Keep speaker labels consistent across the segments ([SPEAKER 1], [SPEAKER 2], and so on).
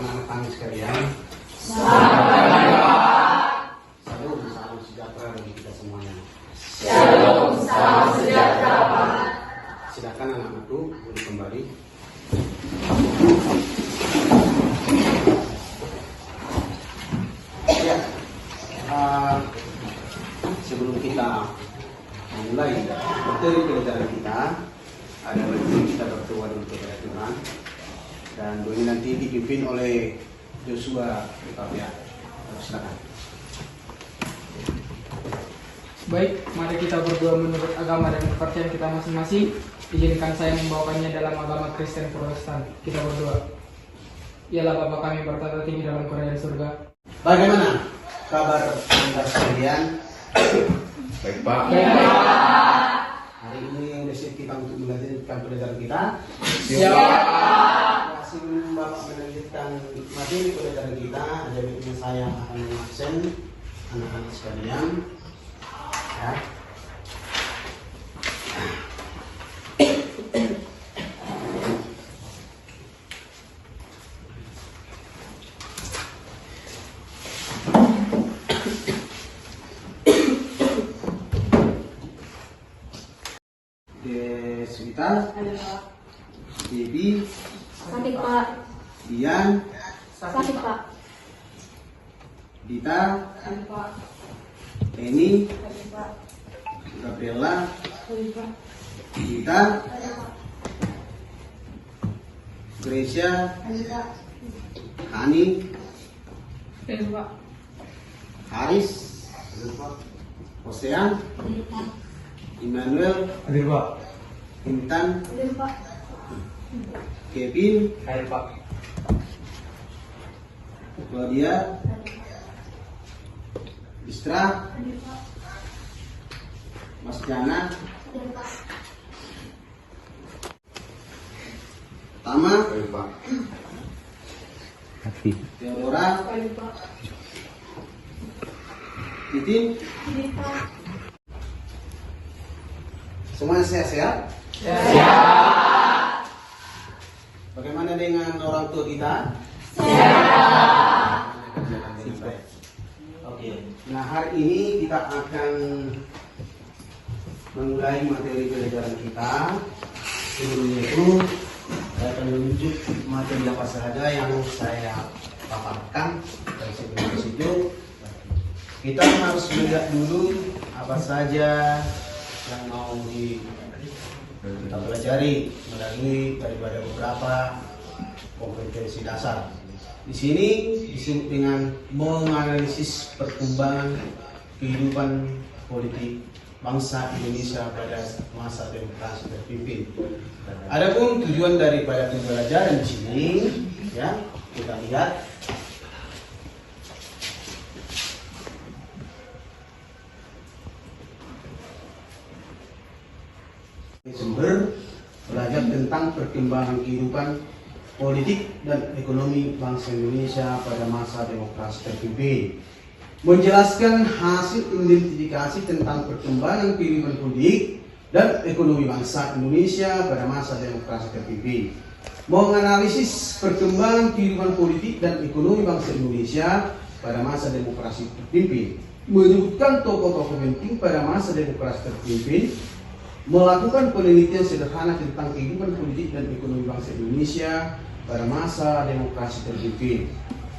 [SPEAKER 1] anak-anak kami sekalian. Salam sejahtera bagi kita semuanya.
[SPEAKER 2] Shalom, salam sejahtera Pak.
[SPEAKER 1] Silakan anak-anakku boleh kembali. Ya, sebelum kita mulai materi pelajaran kita, ada bagian kita berdoa dulu kepada Tuhan, dan doa ini nanti dipimpin oleh Joshua ya. Silakan.
[SPEAKER 3] Baik, mari kita berdoa menurut agama dan kepercayaan kita masing-masing. Izinkan saya membawakannya dalam agama Kristen Protestan. Kita berdoa. Ialah Bapa kami bertata tinggi dalam kerajaan surga.
[SPEAKER 1] Bagaimana kabar Anda sekalian?
[SPEAKER 4] Baik Pak.
[SPEAKER 1] Hari ini yang sudah siap kita untuk melanjutkan pelajaran kita.
[SPEAKER 3] Siap.
[SPEAKER 1] Sebelum Bapak melanjutkan materi pelajaran kita, ada baiknya saya akan mengabsen anak-anak sekalian. Ya. Deswita, Debbie,
[SPEAKER 2] Sakit Pak.
[SPEAKER 1] Dian,
[SPEAKER 2] Sakit Pak.
[SPEAKER 1] Dita,
[SPEAKER 2] Sakit Pak.
[SPEAKER 1] Eni,
[SPEAKER 2] Sakit Pak.
[SPEAKER 1] Gabriela,
[SPEAKER 2] Sakit Pak.
[SPEAKER 1] Dita, Gracia,
[SPEAKER 2] Sakit Pak.
[SPEAKER 1] Hani,
[SPEAKER 2] Sakit Pak.
[SPEAKER 1] Haris, Hosean, Immanuel,
[SPEAKER 4] Hadir Pak.
[SPEAKER 1] Intan,
[SPEAKER 2] Sakit Pak.
[SPEAKER 1] Kevin,
[SPEAKER 4] Hadir Pak.
[SPEAKER 1] Claudia, Istra,
[SPEAKER 2] Sakit Pak.
[SPEAKER 1] Mas Jana,
[SPEAKER 2] Sakit Pak.
[SPEAKER 1] Tama,
[SPEAKER 4] Hadir Pak.
[SPEAKER 1] Theodora,
[SPEAKER 2] Sakit Pak.
[SPEAKER 1] Titin,
[SPEAKER 2] Sakit Pak.
[SPEAKER 1] semuanya sehat-sehat?
[SPEAKER 3] Siap.
[SPEAKER 1] Bagaimana dengan orang tua kita? Oke. Nah, hari ini kita akan memulai materi pelajaran kita. Sebelumnya itu saya akan menunjuk materi apa saja yang saya paparkan, dan sebelum ke situ kita harus melihat dulu apa saja yang mau kita pelajari melalui daripada beberapa kompetensi dasar. Di sini disebut dengan menganalisis perkembangan kehidupan politik bangsa Indonesia pada masa demokrasi terpimpin. Adapun tujuan daripada pembelajaran di sini, ya kita lihat. Sumber belajar tentang perkembangan kehidupan politik dan ekonomi bangsa Indonesia pada masa demokrasi terpimpin, menjelaskan hasil identifikasi tentang perkembangan kehidupan politik dan ekonomi bangsa Indonesia pada masa demokrasi terpimpin, menganalisis perkembangan kehidupan politik dan ekonomi bangsa Indonesia pada masa demokrasi terpimpin, menyebutkan tokoh-tokoh penting pada masa demokrasi terpimpin, melakukan penelitian sederhana tentang kehidupan politik dan ekonomi bangsa Indonesia pada masa demokrasi terpimpin,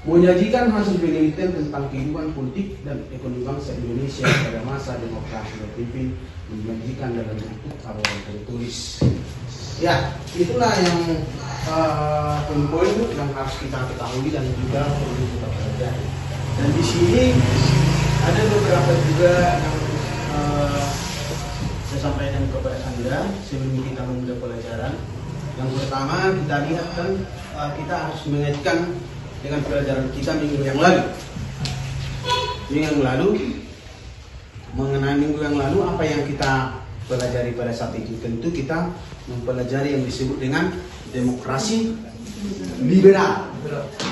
[SPEAKER 1] menyajikan hasil penelitian tentang kehidupan politik dan ekonomi bangsa Indonesia pada masa demokrasi terpimpin, menyajikan dalam bentuk aruan tertulis. Ya, itulah yang poin-poin yang harus kita ketahui dan juga perlu kita pelajari. Dan di sini ada beberapa juga yang saya sampaikan kepada Anda sebelum kita memulai pelajaran. Yang pertama kita lihat kan kita harus mengaitkan dengan pelajaran kita minggu yang lalu. Minggu yang lalu mengenai minggu yang lalu apa yang kita pelajari pada saat itu, tentu kita mempelajari yang disebut dengan demokrasi liberal.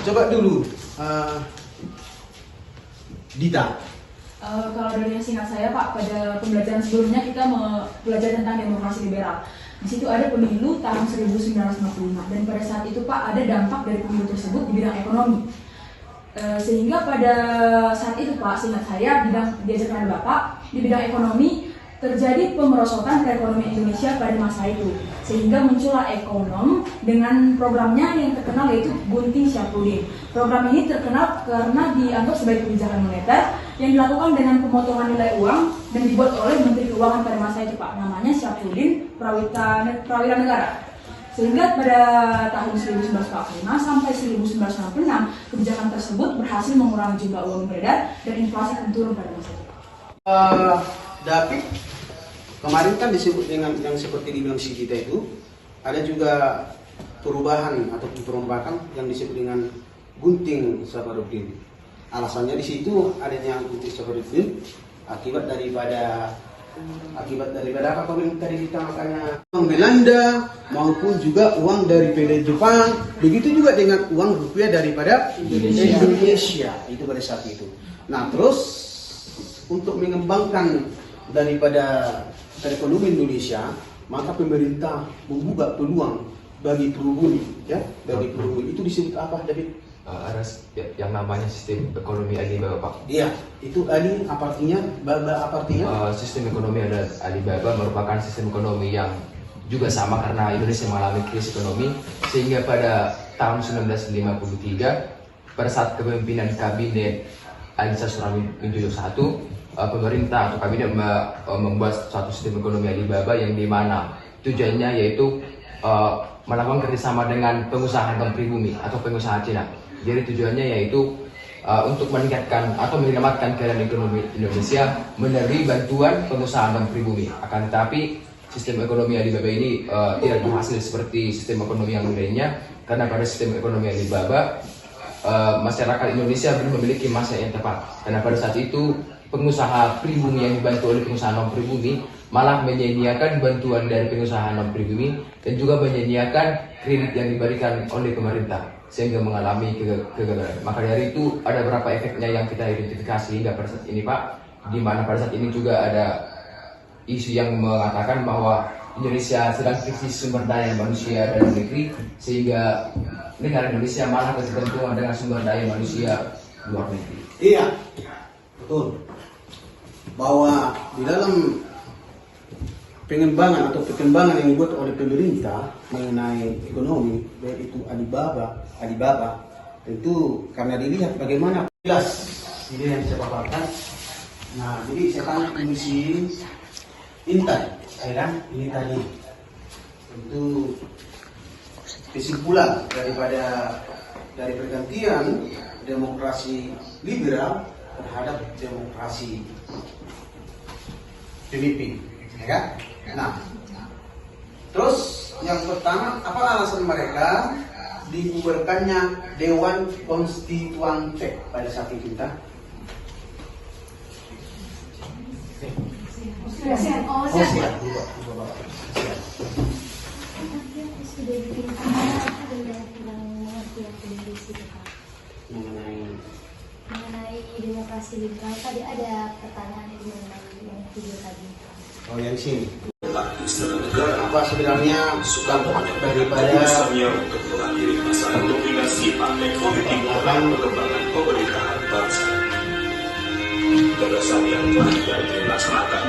[SPEAKER 1] Coba dulu Dita.
[SPEAKER 2] Kalau dari singkat saya Pak, pada pembelajaran sebelumnya kita belajar tentang demokrasi liberal.
[SPEAKER 5] Di situ ada pemilu tahun 1955 dan pada saat itu Pak ada dampak dari pemilu tersebut di bidang ekonomi. Sehingga pada saat itu Pak, seingat saya diajarkan oleh Bapak di bidang ekonomi terjadi pemerosotan perekonomian Indonesia pada masa itu, sehingga muncullah ekonom dengan programnya yang terkenal yaitu Gunting Syafruddin. Program ini terkenal karena dianggap sebagai kebijakan moneter yang dilakukan dengan pemotongan nilai uang dan dibuat oleh Menteri Keuangan pada masa itu Pak, namanya Syafruddin Prawira Negara. Sehingga pada tahun 1945 sampai 1966 kebijakan tersebut berhasil mengurangi jumlah uang beredar dan inflasi pun turun pada masa itu.
[SPEAKER 1] David, kemarin kan disebut dengan yang seperti dibilang si kita itu, ada juga perubahan atau perombakan yang disebut dengan Gunting Syafruddin. Alasannya di situ adanya Gunting Syafruddin akibat daripada apa yang tadi ditamakannya uang Belanda maupun juga uang dari PD Jepang, begitu juga dengan uang rupiah daripada Indonesia itu pada saat itu. Nah terus untuk mengembangkan daripada perekonomian Indonesia, maka pemerintah membuka peluang bagi pribumi, ya, bagi pribumi. Itu disebut apa, David?
[SPEAKER 4] Ada yang namanya sistem ekonomi Alibaba, Pak.
[SPEAKER 1] Iya, itu Ali apa artinya? Baba apa artinya?
[SPEAKER 4] Sistem ekonomi ada Alibaba merupakan sistem ekonomi yang juga sama karena Indonesia mengalami krisis ekonomi, sehingga pada tahun 1953 pada saat kepemimpinan kabinet Alisa Suramintjo I, pemerintah atau kabinet membuat suatu sistem ekonomi Alibaba yang dimana tujuannya yaitu melakukan kerjasama dengan pengusaha non pribumi atau pengusaha Cina. Jadi tujuannya yaitu untuk meningkatkan atau menyelamatkan keadaan ekonomi Indonesia melalui bantuan pengusaha non pribumi. Akan tetapi sistem ekonomi Alibaba ini tidak berhasil seperti sistem ekonomi yang lainnya, karena pada sistem ekonomi Alibaba masyarakat Indonesia belum memiliki masa yang tepat. Karena pada saat itu pengusaha pribumi yang dibantu oleh pengusaha non pribumi malah menyia-nyiakan bantuan dari pengusaha non pribumi dan juga menyia-nyiakan kredit yang diberikan oleh pemerintah, sehingga mengalami kegagalan. Maka dari itu ada beberapa efeknya yang kita identifikasi hingga pada saat ini, Pak, di mana pada saat ini juga ada isu yang mengatakan bahwa Indonesia sedang krisis sumber daya manusia dalam negeri, sehingga negara Indonesia malah ketergantungan dengan sumber daya manusia luar negeri.
[SPEAKER 1] Iya, betul. Bahwa di dalam pengembangan atau perkembangan yang dibuat oleh pemerintah mengenai ekonomi, baik itu Alibaba, tentu karena dilihat bagaimana jelas ini yang saya paparkan. Nah, jadi saya tanya Komisi Intan, ini tadi tentu kesimpulan dari pergantian demokrasi liberal terhadap demokrasi pemimpin, ya kan? Nah, terus yang pertama, apa alasan mereka dibubarkannya Dewan Konstituante pada saat itu?
[SPEAKER 2] Siap.
[SPEAKER 6] Sudah bikin apa dan kurang mengerti aku dari situ Pak. Mengenai demokrasi liberal tadi ada pertanyaan mengenai yang video tadi.
[SPEAKER 1] Oh, yang sini. Apa sebenarnya dampak daripada
[SPEAKER 7] untuk mengakhiri masa dominasi partai politik dalam pengembangan pemerintahan bangsa. Gagasan yang telah dilaksanakan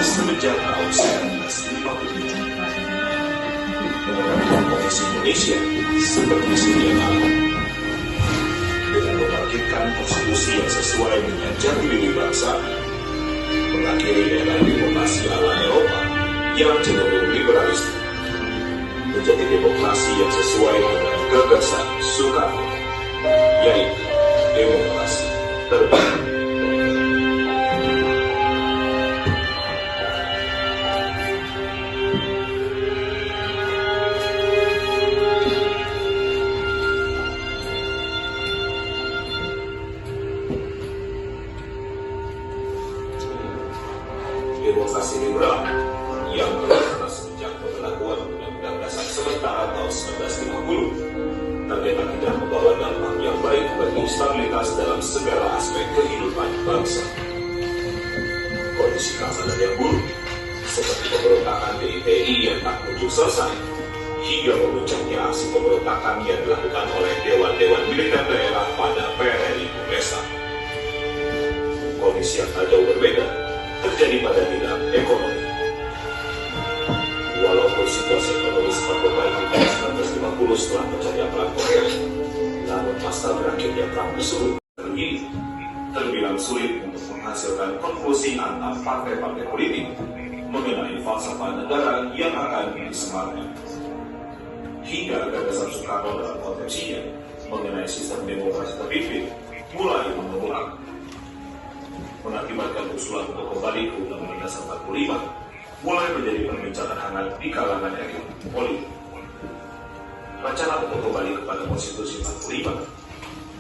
[SPEAKER 7] semenjak tahun 1957. Mengenai posisi Indonesia seperti sedia kala dengan membangkitkan konstitusi yang sesuai dengan jati diri bangsa, mengakhiri era demokrasi ala Eropa yang cenderung liberalis, menjadi demokrasi yang sesuai dengan gagasan Soekarno, yaitu demokrasi terbuka. Demokrasi liberal yang telah sejak pemberlakuan Undang-Undang Dasar sementara tahun 1950 ternyata tidak membawa dampak yang baik bagi stabilitas dalam segala aspek kehidupan bangsa. Kondisi keamanan yang buruk seperti pemberontakan DITI yang tak kunjung selesai, hingga memuncaknya aksi pemberontakan yang dilakukan oleh dewan-dewan militer daerah pada PRRI Bumesa. Kondisi yang tak jauh berbeda terjadi pada bidang ekonomi. Walaupun situasi ekonomi sempat membaik di tahun 1950 setelah terjadi perang Korea, namun pasca berakhirnya perang tersebut terbilang sulit untuk menghasilkan konklusi antar partai-partai politik mengenai falsafah negara yang akan disematkan. Hingga gagasan Soekarno dalam konsepsinya mengenai sistem demokrasi terpimpin mulai mengulang, mengakibatkan usulan untuk kembali ke Undang-Undang Dasar 45 mulai menjadi perbincangan hangat di kalangan elit politik. Rencana untuk kembali kepada Konstitusi 45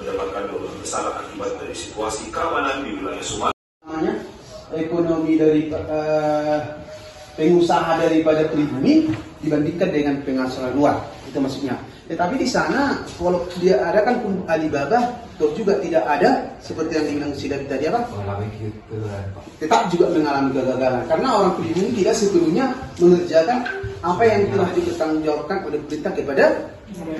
[SPEAKER 7] mendapatkan dampak besar akibat dari situasi keamanan di wilayah Sumatera.
[SPEAKER 1] Ekonomi dari pengusaha daripada pribumi dibandingkan dengan pengusaha luar, itu maksudnya. Tetapi di sana kalau dia ada kan Alibaba, toh juga tidak ada seperti yang dibilang Sidabi tadi apa?
[SPEAKER 4] Mengalami kegagalan, Pak.
[SPEAKER 1] Tetap juga mengalami kegagalan karena orang pribumi tidak sepenuhnya mengerjakan apa yang telah dipertanggungjawabkan oleh pemerintah kepada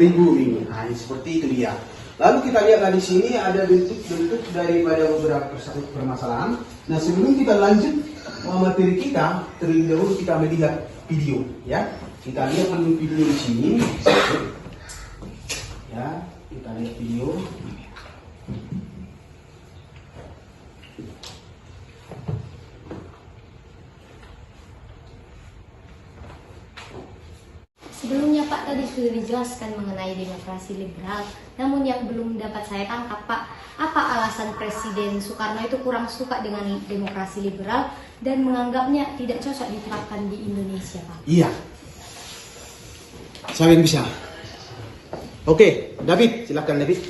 [SPEAKER 1] pribumi. Nah, seperti itu dia. Lalu kita lihatlah di sini ada bentuk-bentuk daripada beberapa permasalahan. Nah, sebelum kita lanjut materi kita, terlebih dahulu kita melihat video, ya. Kita lihat video di sini. Ya, kita lihat video.
[SPEAKER 6] Sebelumnya Pak tadi sudah dijelaskan mengenai demokrasi liberal, namun yang belum dapat saya tangkap Pak, apa alasan Presiden Soekarno itu kurang suka dengan demokrasi liberal dan menganggapnya tidak cocok diterapkan di Indonesia Pak?
[SPEAKER 1] Iya. Saya yang bisa. Oke, David, silakan David.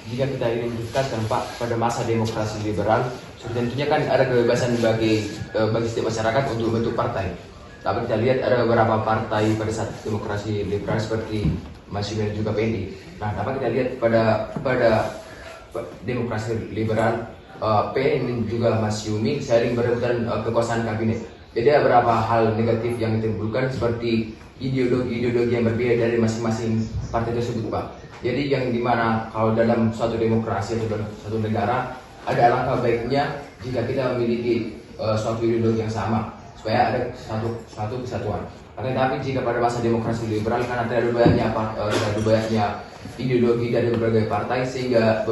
[SPEAKER 4] Jika kita ingin menunjukkan Pak pada masa demokrasi liberal, tentunya kan ada kebebasan bagi setiap masyarakat untuk membentuk partai. Tapi kita lihat ada beberapa partai pada saat demokrasi liberal seperti Masyumi dan juga PNI. Nah, dapat kita lihat pada demokrasi liberal, PNI dan juga Masyumi saling berebutan kekuasaan kabinet. Jadi ada beberapa hal negatif yang ditimbulkan seperti ideologi yang berbeda dari masing-masing partai tersebut, Pak. Jadi yang dimana kalau dalam suatu demokrasi atau dalam suatu negara ada alangkah baiknya jika kita memiliki suatu ideologi yang sama supaya ada satu kesatuan. Tapi jika pada masa demokrasi liberal karena terlalu banyaknya ideologi dari berbagai partai sehingga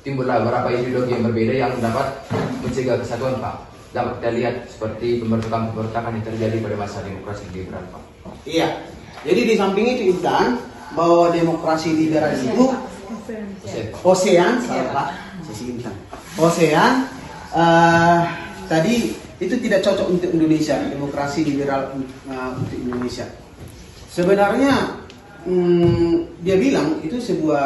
[SPEAKER 4] timbullah beberapa ideologi yang berbeda yang dapat mencegah kesatuan, Pak. Dapat kita lihat seperti pemberontakan yang terjadi pada masa demokrasi liberal, Pak.
[SPEAKER 1] Iya. Jadi di samping itu Intan bahwa demokrasi liberal itu ASEAN, salah Pak, sisi Intan. ASEAN tadi itu tidak cocok untuk Indonesia, demokrasi liberal untuk Indonesia. Sebenarnya dia bilang itu sebuah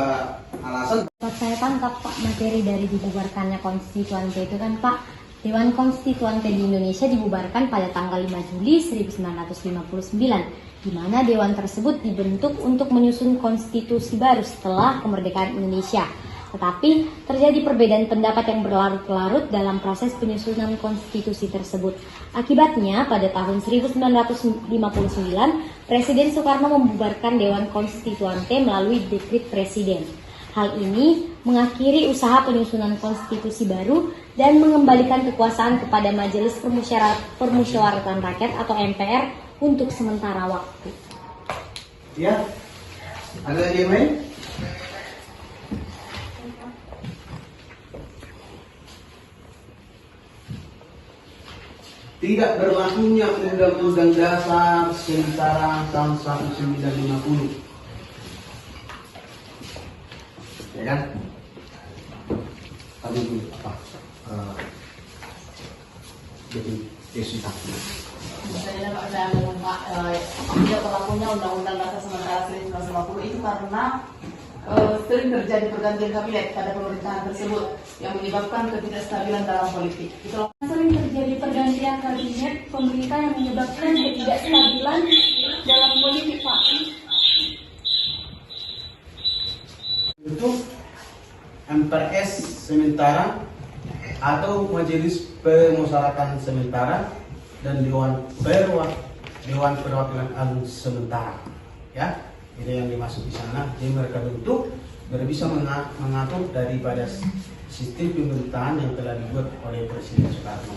[SPEAKER 1] alasan.
[SPEAKER 6] Saya tangkap Pak materi dari dibubarkannya konstituante itu kan Pak, Dewan Konstituante di Indonesia dibubarkan pada tanggal 5 Juli 1959, di mana dewan tersebut dibentuk untuk menyusun konstitusi baru setelah kemerdekaan Indonesia. Tetapi terjadi perbedaan pendapat yang berlarut-larut dalam proses penyusunan konstitusi tersebut. Akibatnya pada tahun 1959, Presiden Soekarno membubarkan Dewan Konstituante melalui dekret Presiden. Hal ini mengakhiri usaha penyusunan konstitusi baru dan mengembalikan kekuasaan kepada Majelis Permusyawaratan Rakyat atau MPR untuk sementara waktu.
[SPEAKER 1] Ya, ada yang lain? Tidak berlakunya Undang-Undang Dasar sementara tahun 1950. Ya kan? Tadi itu apa? Jadi Yesus.
[SPEAKER 2] Misalnya Pak, saya ngomong Pak, tidak berlakunya Undang-Undang Dasar sementara 1950 itu karena sering terjadi pergantian kabinet pada pemerintahan tersebut yang menyebabkan ketidakstabilan dalam politik. Itulah
[SPEAKER 5] Sering terjadi pergantian kabinet pemerintah yang menyebabkan ketidakstabilan dalam politik, Pak.
[SPEAKER 1] Untuk MPRS sementara atau Majelis Permusyawaratan Sementara dan Dewan Perwakilan Agung Sementara. Ya, itu yang dimaksud di sana. Jadi mereka bentuk biar bisa mengatur daripada sistem pemerintahan yang telah dibuat oleh Presiden Soekarno.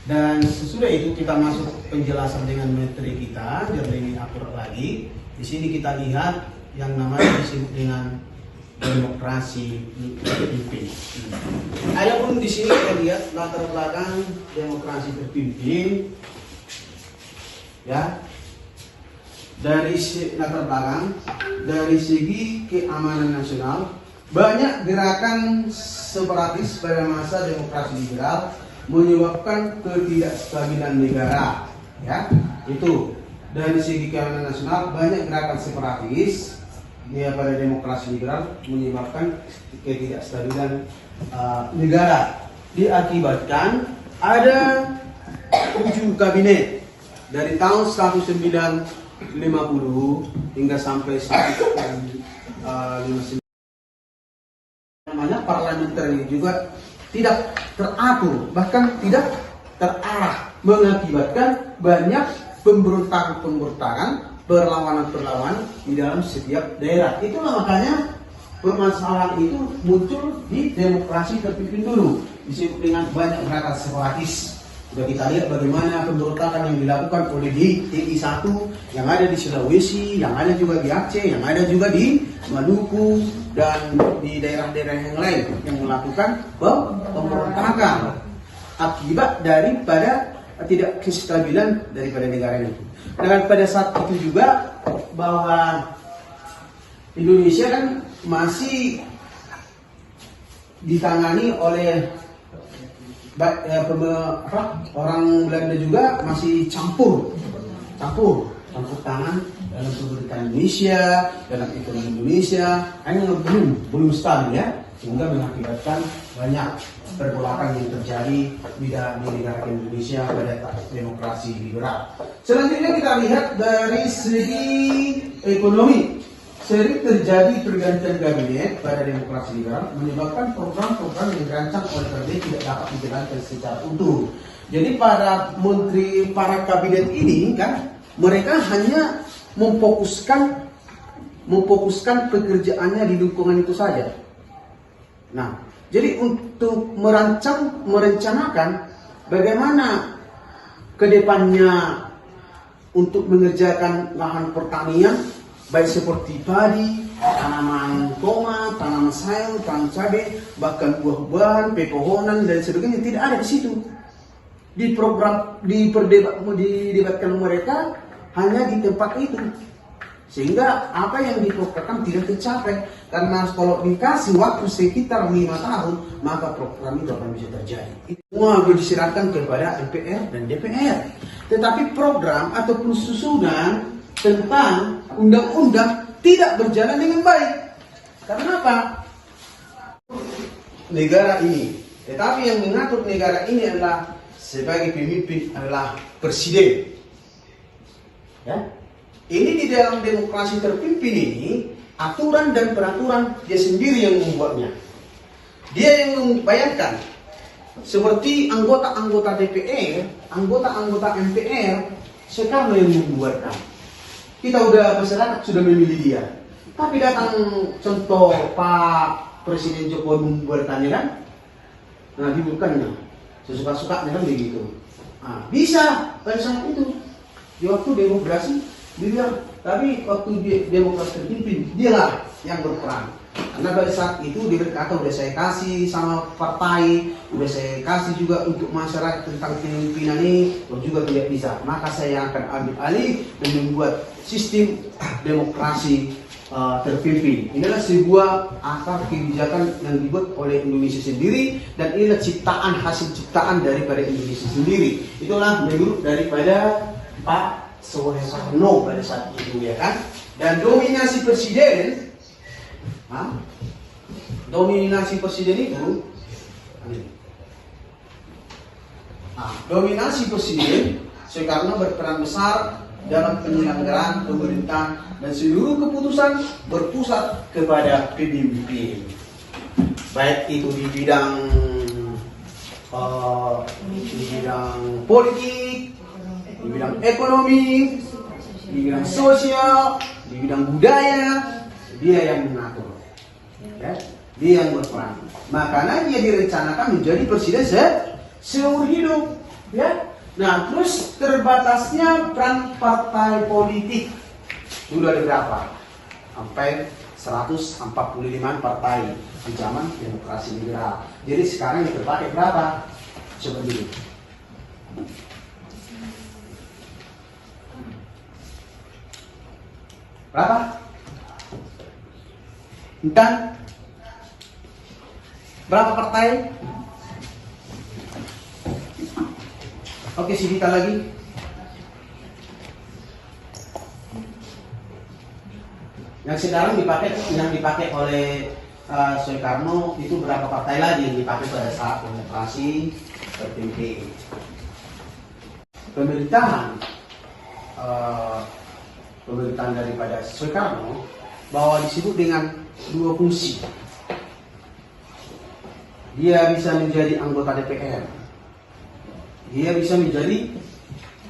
[SPEAKER 1] Dan sesudah itu kita masuk penjelasan dengan materi kita, biar lebih akurat lagi. Di sini kita lihat yang namanya disebut dengan demokrasi terpimpin. Adapun di sini kita lihat latar belakang demokrasi terpimpin, ya. Dari latar belakang, dari segi keamanan nasional, banyak gerakan separatis pada masa demokrasi liberal menyebabkan ketidakstabilan negara, ya. Itu dari segi keamanan nasional, banyak gerakan separatis pada demokrasi liberal menyebabkan ketidakstabilan negara, diakibatkan ada 7 kabinet dari tahun 1950 hingga sampai 1959. Namanya parlementer ini juga tidak teratur, bahkan tidak terarah, mengakibatkan banyak pemberontakan, perlawanan di dalam setiap daerah. Itulah makanya permasalahan itu muncul di demokrasi terpimpin dulu, disebut dengan banyak gerakan separatis. Sudah kita lihat bagaimana pemberontakan yang dilakukan oleh DTI 1 yang ada di Sulawesi, yang ada juga di Aceh, yang ada juga di Maluku dan di daerah-daerah yang lain yang melakukan pemberontakan akibat daripada tidak kestabilan daripada negara itu. Dan pada saat itu juga bahwa Indonesia kan masih ditangani oleh orang Belanda juga, masih campur tangan dalam pemerintahan Indonesia, dalam ekonomi Indonesia, hanya belum stabil, ya, sehingga mengakibatkan banyak pergolakan yang terjadi di negara Indonesia pada demokrasi liberal. Selanjutnya kita lihat dari segi ekonomi. Sering terjadi pergantian kabinet pada demokrasi liberal menyebabkan program-program yang dirancang oleh kabinet tidak dapat dijalankan secara utuh. Jadi para kabinet ini kan mereka hanya memfokuskan pekerjaannya di lingkungan itu saja. Nah, jadi untuk merencanakan bagaimana ke depannya untuk mengerjakan lahan pertanian, baik seperti padi, tanaman tomat, tanaman sayur, tanaman cabai, bahkan buah-buahan, pepohonan dan sebagainya tidak ada di situ. Didebatkan mereka hanya di tempat itu, sehingga apa yang diprogramkan tidak tercapai. Karena kalau dikasih waktu sekitar 5 tahun, maka program itu akan bisa terjadi. Itu semua diserahkan kepada MPR dan DPR. Tetapi program ataupun susunan tentang undang-undang tidak berjalan dengan baik. Karena apa? Negara ini, tetapi yang mengatur negara ini adalah sebagai pemimpin adalah presiden. Ya? Ini di dalam demokrasi terpimpin ini, aturan dan peraturan dia sendiri yang membuatnya. Dia yang membayangkan. Seperti anggota-anggota DPR, anggota-anggota MPR, Soekarno yang membuatkan. Kita masyarakat sudah memilih dia. Tapi datang contoh Pak Presiden Jokowi membuatkannya kan? Nah, dibuatkannya sesuka-sukanya kan begitu. Nah, bisa pada saat itu. Di waktu demokrasi dibilang, tapi waktu demokrasi terpimpin dialah yang berperan. Karena pada saat itu dia berkata udah saya kasih sama partai, udah saya kasih juga untuk masyarakat tentang kepemimpinan ini, juga tidak bisa. Maka saya akan ambil alih dan membuat sistem demokrasi terpimpin. Inilah sebuah akar kebijakan yang dibuat oleh Indonesia sendiri, dan inilah hasil ciptaan daripada Indonesia sendiri. Itulah menurut daripada Pak Soekarno pada saat itu, ya kan. Dan dominasi presiden itu dominasi presiden Soekarno berperan besar dalam penyelenggaraan pemerintahan dan seluruh keputusan berpusat kepada pemimpin, baik itu di bidang di bidang politik, di bidang ekonomi, di bidang sosial, di bidang budaya, dia yang mengatur, ya, dia yang berperan. Makanya dia direncanakan menjadi presiden seumur hidup, ya. Nah, terus terbatasnya peran partai politik sudah ada berapa? Sampai 145 partai di zaman demokrasi liberal. Jadi sekarang yang terpakai berapa? Seperti ini. Berapa? Dan berapa partai? Oke, sedikit lagi. Yang sekarang dipakai oleh Soekarno itu berapa partai lagi yang dipakai pada saat demokrasi terpimpin. Pemerintahan daripada Soekarno bahwa disebut dengan dua fungsi. Dia bisa menjadi anggota DPR, dia bisa menjadi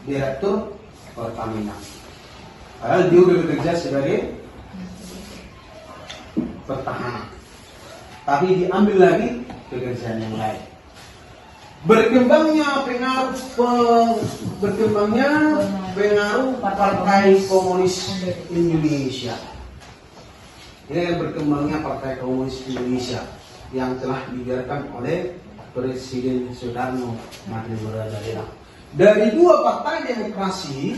[SPEAKER 1] direktur Pertamina. Padahal dia sudah bekerja sebagai pertahanan, tapi diambil lagi pekerjaan yang lain. Berkembangnya pengaruh Partai Komunis Indonesia. Ini yang berkembangnya Partai Komunis Indonesia yang telah dibiarkan oleh Presiden Soekarno Hatta. Dari dua partai demokrasi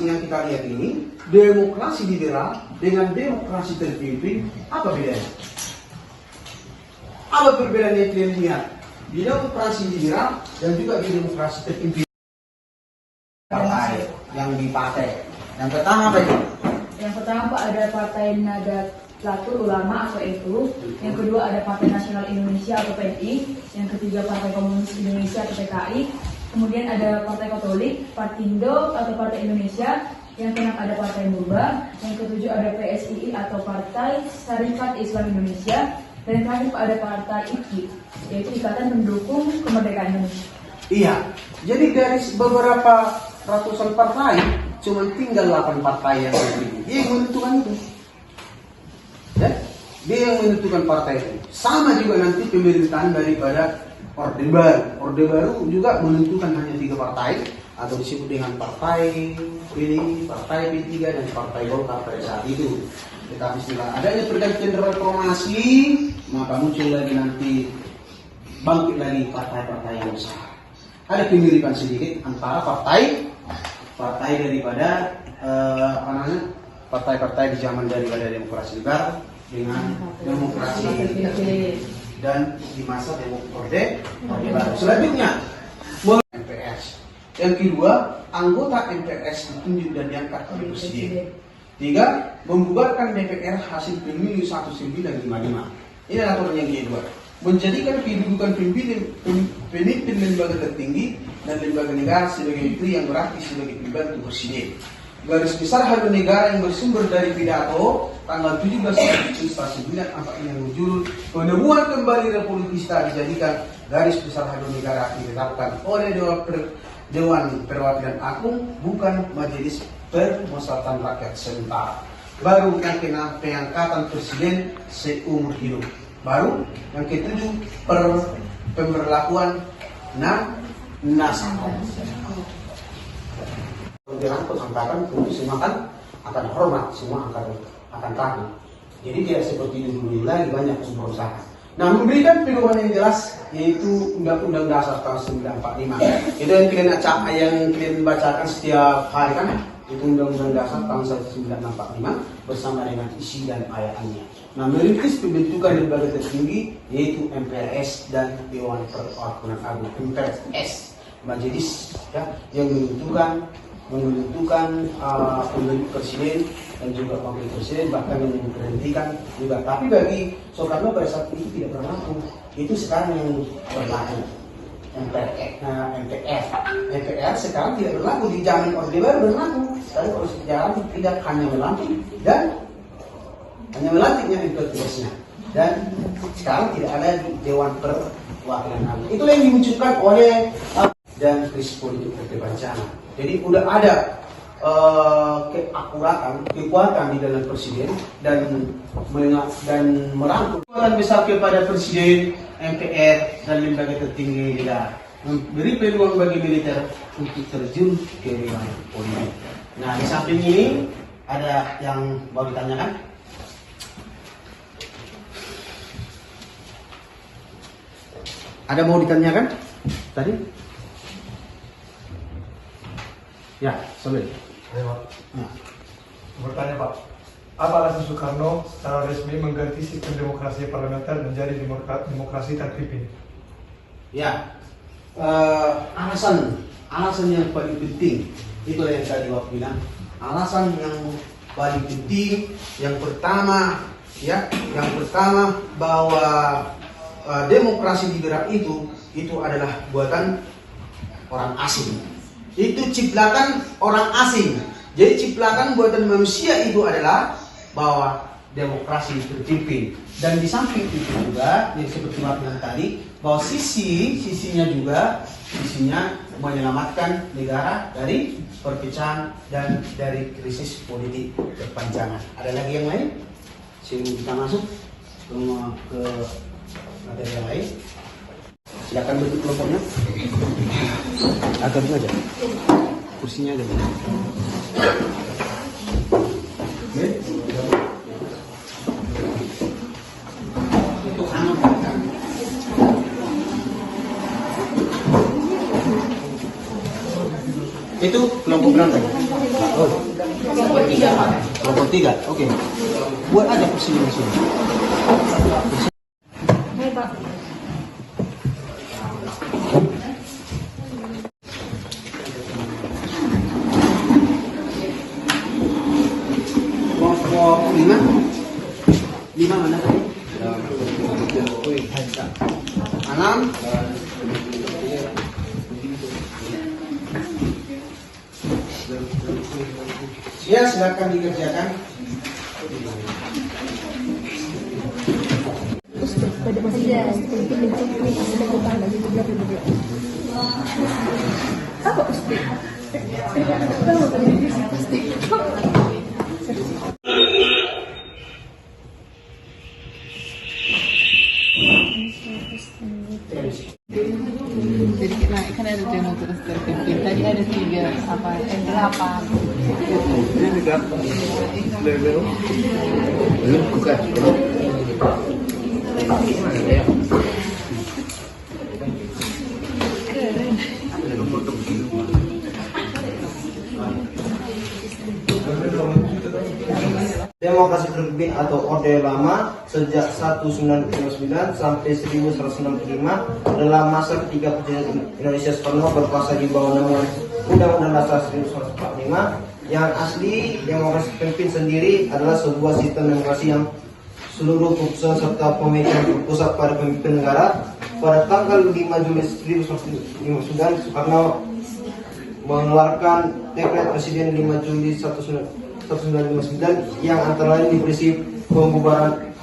[SPEAKER 1] yang kita lihat ini, demokrasi liberal dengan demokrasi terpimpin, apa bedanya? Apa perbedaan yang kalian lihat di demokrasi liberal dan juga di demokrasi terpimpin? Partai yang dipakai. Yang pertama apa itu?
[SPEAKER 5] Yang pertama Pak, ada Partai Nahdlatul Ulama atau NU. Yang kedua ada Partai Nasional Indonesia atau PNI. Yang ketiga Partai Komunis Indonesia atau PKI. Kemudian ada Partai Katolik, Partindo atau Partai Indonesia. Yang keenam ada Partai Murba. Yang ketujuh ada PSII atau Partai Syarikat Islam Indonesia. Dan yang terakhir ada Partai IKI, yaitu Ikatan Pendukung Kemerdekaan Indonesia.
[SPEAKER 1] Iya, jadi dari beberapa ratusan partai, cuma tinggal 8 partai yang terpilih. Dia yang menentukan itu. Ya? Dia yang menentukan partai itu. Sama juga nanti pemerintahan daripada Orde Baru. Orde Baru juga menentukan hanya 3 partai, atau disebut dengan partai ini, partai P3 dan partai Golkar pada saat itu. Tetapi setelah adanya pergantian reformasi, maka muncul lagi nanti bangkit lagi partai-partai yang besar. Ada kemiripan sedikit antara partai daripada partai-partai di zaman daripada demokrasi liberal dengan demokrasi dan di masa Orde Baru. Selanjutnya MPRS. Yang kedua, anggota MPRS ditunjuk dan diangkat oleh Presiden. 3. Membubarkan DPR hasil pemilu 1955. Ini aturan yang kedua. Menjadikan kedudukan pemimpin lembaga tertinggi dan lembaga negara sebagai menteri yang berarti sebagai pembantu Presiden. Garis besar haluan negara yang bersumber dari pidato tanggal 17 Agustus 1945 yang berjudul penemuan kembali Republik kita dijadikan garis besar haluan negara ditetapkan oleh Dewan Perwakilan Agung, bukan Majelis Permusyawaratan Rakyat sementara. Baru yang kena pengangkatan presiden seumur hidup. Baru yang ketujuh pemberlakuan nasabah. Dirangkul angkatan tentu semua akan hormat, semua akan takut. Jadi tidak seperti dulu lagi banyak berusaha. Nah, memberikan pedoman yang jelas yaitu Undang-Undang Dasar tahun 1945. Itu yang kalian bacakan setiap hari kan? Itu Undang-Undang Dasar tahun 1945 bersama dengan isi dan ayatnya. Nah, merintis pembentukan lembaga tertinggi yaitu MPRS dan Dewan Perwakilan Agung. MPRS, majelis ya, yang menentukan pembentuk presiden dan juga wakil presiden, bahkan yang memberhentikan juga. Tapi bagi Soekarno pada saat itu tidak berlaku. Itu sekarang yang berlaku. MPR sekarang tidak berlaku, di zaman Orde Baru berlaku. Sekarang kalau sejarah tidak hanya melantik dan hanya melantiknya MPRS-nya. dan sekarang tidak ada Dewan Perwakilan Rakyat. Itulah yang dimunculkan oleh dan krisis politik berkepanjangan. Jadi udah ada keakuratan, kekuatan di dalam presiden dan merangkul kekuatan besar kepada presiden, MPR dan lembaga tertinggi negara, memberi peluang bagi militer untuk terjun ke wilayah politik. Nah, di samping ini ada yang mau ditanyakan? Ada mau ditanyakan tadi? Ya, sambil.
[SPEAKER 8] Nah. Bertanya Pak, apa alasan Soekarno secara resmi mengganti sistem demokrasi parlementer menjadi demokrasi terpimpin?
[SPEAKER 1] Ya, alasan yang paling penting itulah yang tadi Bapak bilang. Alasan yang paling penting yang pertama bahwa demokrasi liberal itu adalah buatan orang asing. Itu ciplakan orang asing. Jadi ciplakan buatan manusia itu adalah bahwa demokrasi terpimpin. Dan di samping itu juga yang seperti Bapak bilang tadi, bahwa sisinya menyelamatkan negara dari perpecahan dan dari krisis politik berpanjangan. Ada lagi yang lain? Sebelum kita masuk ke materi yang lain, silakan bentuk kelompoknya. Agak dulu aja, kursinya aja. Oke. Itu kelompok berapa? Oh,
[SPEAKER 2] Kelompok 3, Pak.
[SPEAKER 1] kelompok 3. Oke. Buat aja kursinya di sini.
[SPEAKER 5] Hai Pak.
[SPEAKER 1] Kelompok 5 mana tadi? 6. Ya, silakan dikerjakan.
[SPEAKER 2] Jadi kan ada demokrasi terpimpin. Tadi ada 3 apa? Yang 8.
[SPEAKER 1] Belum bukan.
[SPEAKER 9] Demokrasi terpimpin atau Orde Lama sejak 1959 sampai 1965 dalam masa ketika Presiden Indonesia Soekarno berkuasa di bawah naungan Undang-Undang Dasar 1945. Yang asli, demokrasi terpimpin sendiri adalah sebuah sistem demokrasi yang seluruh keputusan serta pemikiran berpusat pada pemimpin negara. Pada tanggal 5 Juli 1959, Soekarno mengeluarkan dekret Presiden 5 Juli 1959 yang antara lain berisi pembubaran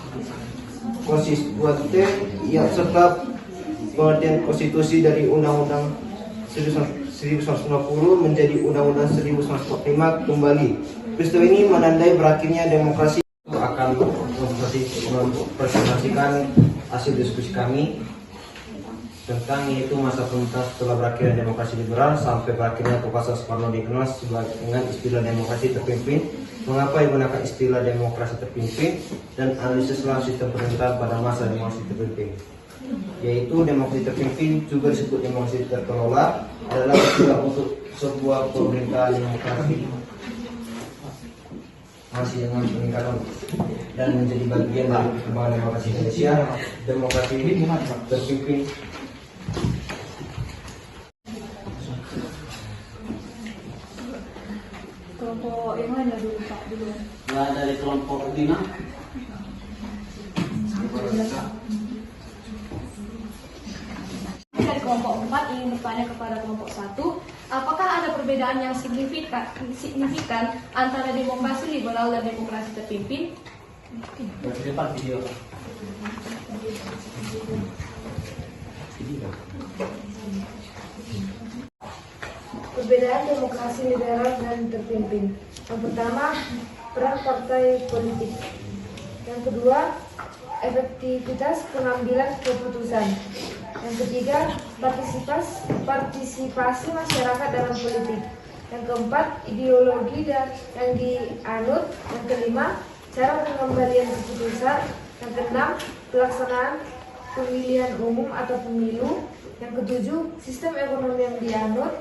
[SPEAKER 9] konstituante yang serta pengertian konstitusi dari Undang-Undang 1950 menjadi Undang-Undang 1945 kembali. Peristiwa ini menandai berakhirnya demokrasi. Akan mempresentasikan hasil diskusi kami tentang yaitu masa pemerintahan setelah berakhirnya demokrasi liberal sampai berakhirnya kekuasaan Soekarno dikenal dengan istilah demokrasi terpimpin, mengapa digunakan istilah demokrasi terpimpin, dan analisislah sistem pemerintahan pada masa demokrasi terpimpin. Yaitu demokrasi terpimpin juga disebut demokrasi terkelola adalah istilah untuk sebuah pemerintahan demokrasi masih dengan peningkatan dan menjadi bagian dari perkembangan demokrasi Indonesia. Demokrasi terpimpin
[SPEAKER 5] Kelompok yang mana dulu Pak? Dulu.
[SPEAKER 1] Nah, dari kelompok 5.
[SPEAKER 5] Dari kelompok 4 ingin bertanya kepada kelompok 1, apakah ada perbedaan yang signifikan antara demokrasi liberal dan demokrasi terpimpin?
[SPEAKER 1] Berdepan video.
[SPEAKER 10] Perbedaan demokrasi liberal dan terpimpin. Yang pertama, peran partai politik. Yang kedua, efektivitas pengambilan keputusan. Yang ketiga, partisipasi masyarakat dalam politik. Yang keempat, ideologi yang dianut. Yang kelima, cara pengembalian keputusan. Yang keenam, pelaksanaan pemilihan umum atau pemilu. Yang ketujuh, sistem ekonomi yang dianut.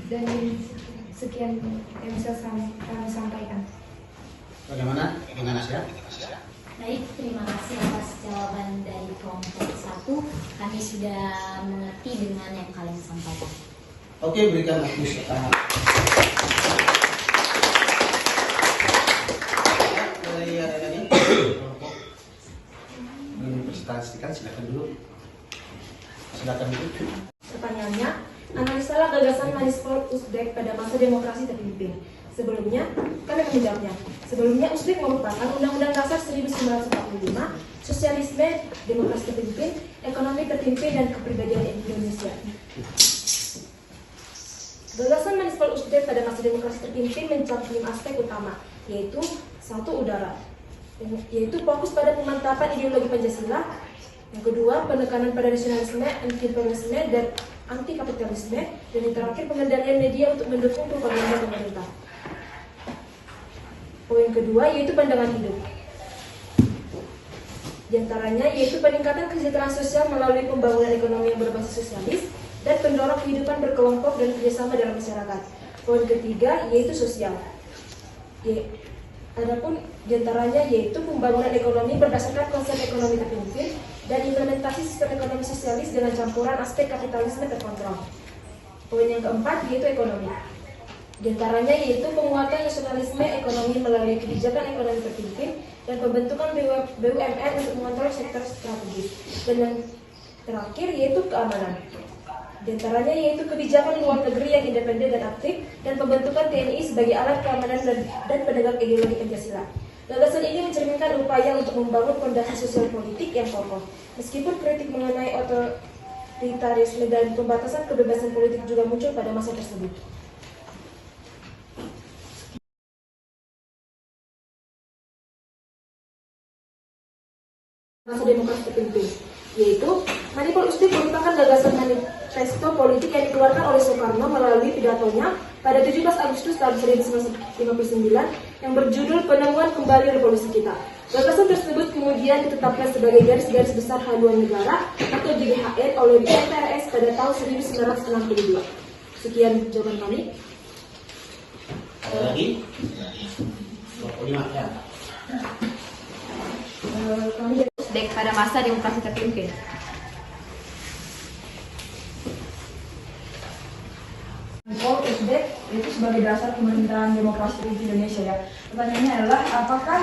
[SPEAKER 10] Dan sekian yang bisa kami sampaikan.
[SPEAKER 1] Bagaimana dengan Asia?
[SPEAKER 6] Baik, terima kasih atas jawaban dari kelompok 1. Kami sudah mengerti dengan yang kalian sampaikan.
[SPEAKER 1] Oke, berikan aplaus. Dari ada tadi kelompok presentasikan, silakan dulu. Silakan dulu.
[SPEAKER 10] Pertanyaannya, analisalah gagasan Manispol Uzbek pada masa demokrasi terpimpin. Sebelumnya, kami menjawabnya. Sebelumnya, Uzbek merupakan Undang-Undang Dasar 1945, sosialisme, demokrasi terpimpin, ekonomi terpimpin, dan kepribadian Indonesia. Gagasan Manispol Uzbek pada masa demokrasi terpimpin mencakup 5 aspek utama, yaitu 1. Udara, yaitu fokus pada pemantapan ideologi Pancasila. Yang kedua, penekanan pada nasionalisme, anti-imperialisme, dan anti-kapitalisme. Dan yang terakhir, pengendalian media untuk mendukung propaganda pemerintah. Poin kedua yaitu pandangan hidup. Di antaranya yaitu peningkatan kesejahteraan sosial melalui pembangunan ekonomi yang berbasis sosialis dan pendorong kehidupan berkelompok dan kerjasama dalam masyarakat. Poin ketiga yaitu sosial. Adapun diantaranya yaitu pembangunan ekonomi berdasarkan konsep ekonomi terpimpin dan implementasi sistem ekonomi sosialis dengan campuran aspek kapitalisme terkontrol. Poin yang keempat yaitu ekonomi. Diantaranya yaitu penguatan nasionalisme ekonomi melalui kebijakan ekonomi terpimpin dan pembentukan BUMN untuk mengontrol sektor strategis. Dan yang terakhir yaitu keamanan. Diantaranya yaitu kebijakan luar negeri yang independen dan aktif dan pembentukan TNI sebagai alat keamanan dan penegak ideologi Pancasila. Gagasan ini mencerminkan upaya untuk membangun fondasi sosial politik yang kokoh. Meskipun kritik mengenai otoritarisme dan pembatasan kebebasan politik juga muncul pada masa tersebut. Masa demokrasi terpimpin, yaitu Manispol Uzbek merupakan gagasan manifesto politik yang dikeluarkan oleh Soekarno melalui pidatonya pada 17 Agustus tahun 1959 yang berjudul Penemuan Kembali Revolusi Kita. Gagasan tersebut kemudian ditetapkan sebagai garis-garis besar haluan negara atau GBHN oleh MPRS pada tahun 1962. Sekian jawaban kami.
[SPEAKER 1] Ada lagi? 25 ya.
[SPEAKER 10] Kami
[SPEAKER 5] Uzbek pada masa demokrasi terpimpin. Manispol Uzbek itu sebagai dasar pemerintahan demokrasi di Indonesia ya. Pertanyaannya adalah apakah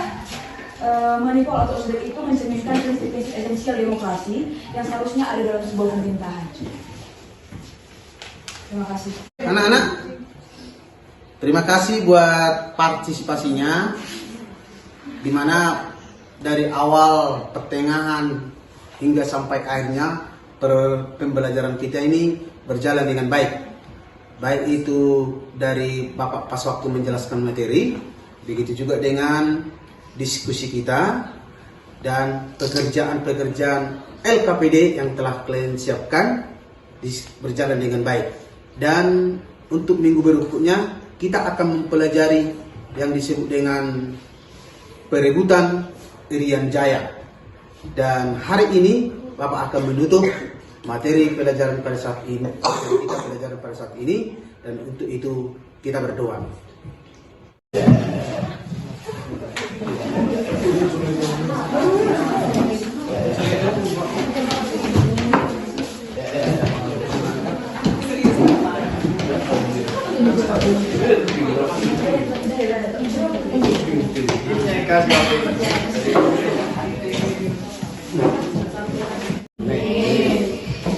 [SPEAKER 5] Manispol atau Uzbek itu mencerminkan prinsip-prinsip esensial demokrasi yang seharusnya ada dalam sebuah pemerintahan? Terima kasih.
[SPEAKER 1] Anak-anak, terima kasih buat partisipasinya, di mana dari awal, pertengahan, hingga sampai akhirnya pembelajaran kita ini berjalan dengan baik. Baik itu dari Bapak pas waktu menjelaskan materi, begitu juga dengan diskusi kita, dan pekerjaan-pekerjaan LKPD yang telah kalian siapkan berjalan dengan baik. Dan untuk minggu berikutnya, kita akan mempelajari yang disebut dengan perebutan Irian Jaya. Dan hari ini Bapak akan menutup materi pelajaran pada saat ini, dan untuk itu kita berdoa.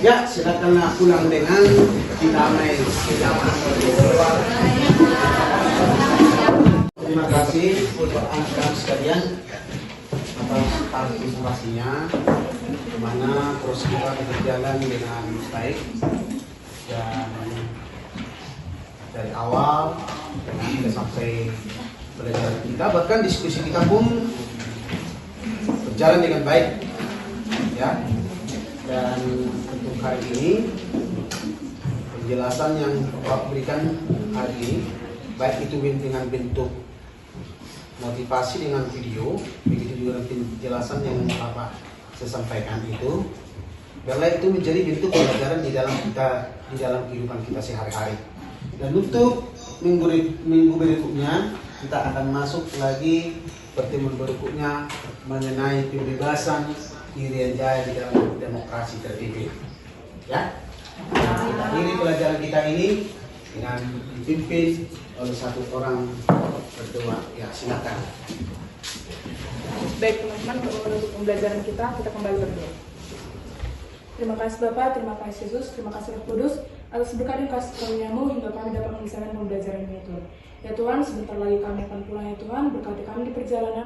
[SPEAKER 1] Ya, silakanlah pulang dengan damai. Terima kasih untuk anak-anak sekalian. atas partisipasinya, di mana terus kita berjalan dengan baik dan dari awal kita sampai pelajaran kita, bahkan diskusi kita pun berjalan dengan baik, ya. Dan untuk hari ini penjelasan yang Bapak berikan hari ini, baik itu dengan bentuk motivasi dengan video, begitu juga penjelasan yang Bapak saya sampaikan itu, karena itu menjadi bentuk pelajaran di dalam kehidupan kita sehari-hari. Dan untuk minggu berikutnya kita akan masuk lagi pertemuan berikutnya mengenai pembebasan Irian Jaya di dalam demokrasi terpimpin. Ya, nah, kita akhiri pelajaran kita ini dengan dipimpin oleh satu orang berdoa. Ya, silakan.
[SPEAKER 10] Baik teman-teman, untuk pembelajaran kita kembali berdoa. Terima kasih Bapak, terima kasih Yesus, terima kasih Roh Kudus atas berkat dan kasih karunia-Mu hingga kami dapat mengisahkan pembelajaran ini Tuhan. Ya Tuhan, sebentar lagi kami akan pulang ya Tuhan, berkati kami di perjalanan.